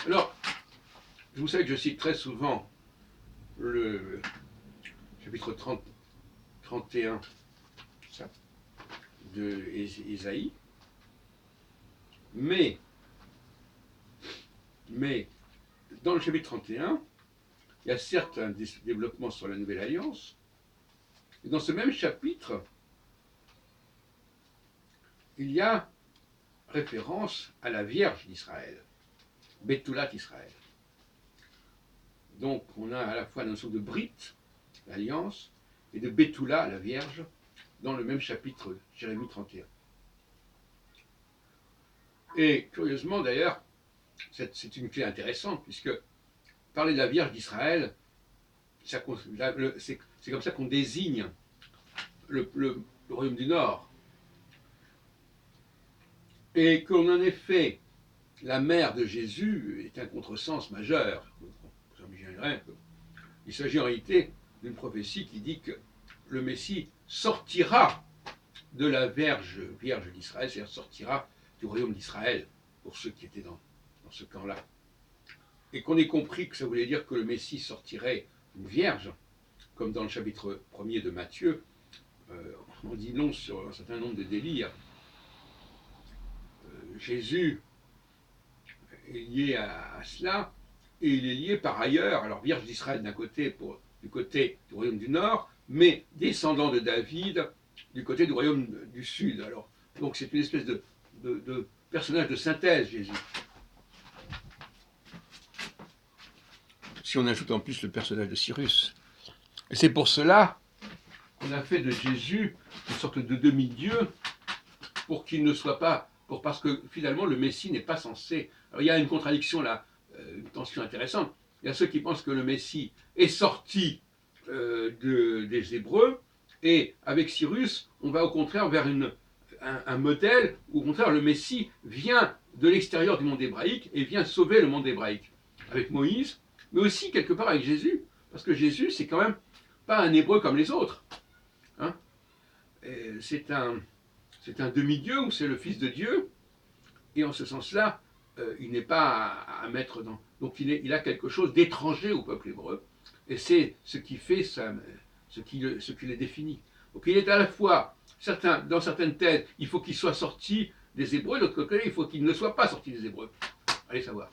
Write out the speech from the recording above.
Alors, vous savez que je cite très souvent le chapitre 31 de Ésaïe, mais dans le chapitre 31, il y a certes un développement sur la Nouvelle Alliance, et dans ce même chapitre, il y a référence à la Vierge d'Israël, Betoulat Israël. Donc on a à la fois la notion de Brit, l'alliance, et de Betula, la Vierge, dans le même chapitre, Jérémie 31. Et curieusement d'ailleurs, c'est une clé intéressante, puisque parler de la Vierge d'Israël, c'est comme ça qu'on désigne le royaume du Nord. Et qu'on en effet, la mère de Jésus est un contresens majeur. Il s'agit en réalité d'une prophétie qui dit que le Messie sortira de la Vierge d'Israël, c'est-à-dire sortira du royaume d'Israël, pour ceux qui étaient dans ce camp-là. Et qu'on ait compris que ça voulait dire que le Messie sortirait une vierge, comme dans le chapitre 1er de Matthieu, on dit non sur un certain nombre de délires. Jésus est lié à cela, et il est lié par ailleurs, alors Vierge d'Israël d'un côté, du côté du royaume du Nord, mais descendant de David du côté du royaume du Sud. Alors, donc c'est une espèce de personnage de synthèse, Jésus. Si on ajoute en plus le personnage de Cyrus. Et c'est pour cela qu'on a fait de Jésus une sorte de demi-dieu, pour qu'il ne soit pas... parce que finalement le Messie n'est pas censé... Alors il y a une contradiction là, une tension intéressante. Il y a ceux qui pensent que le Messie est sorti des Hébreux, et avec Cyrus, on va au contraire vers un modèle où au contraire le Messie vient de l'extérieur du monde hébraïque et vient sauver le monde hébraïque. Avec Moïse, mais aussi quelque part avec Jésus, parce que Jésus c'est quand même pas un Hébreu comme les autres. Hein, c'est un demi-dieu, ou c'est le Fils de Dieu, et en ce sens-là, il n'est pas à mettre dans... Donc il a quelque chose d'étranger au peuple hébreu, et c'est ce qui fait ce qui le définit. Donc il est à la fois, dans certaines thèses, il faut qu'il soit sorti des Hébreux, de l'autre côté, il faut qu'il ne soit pas sorti des Hébreux. Allez savoir.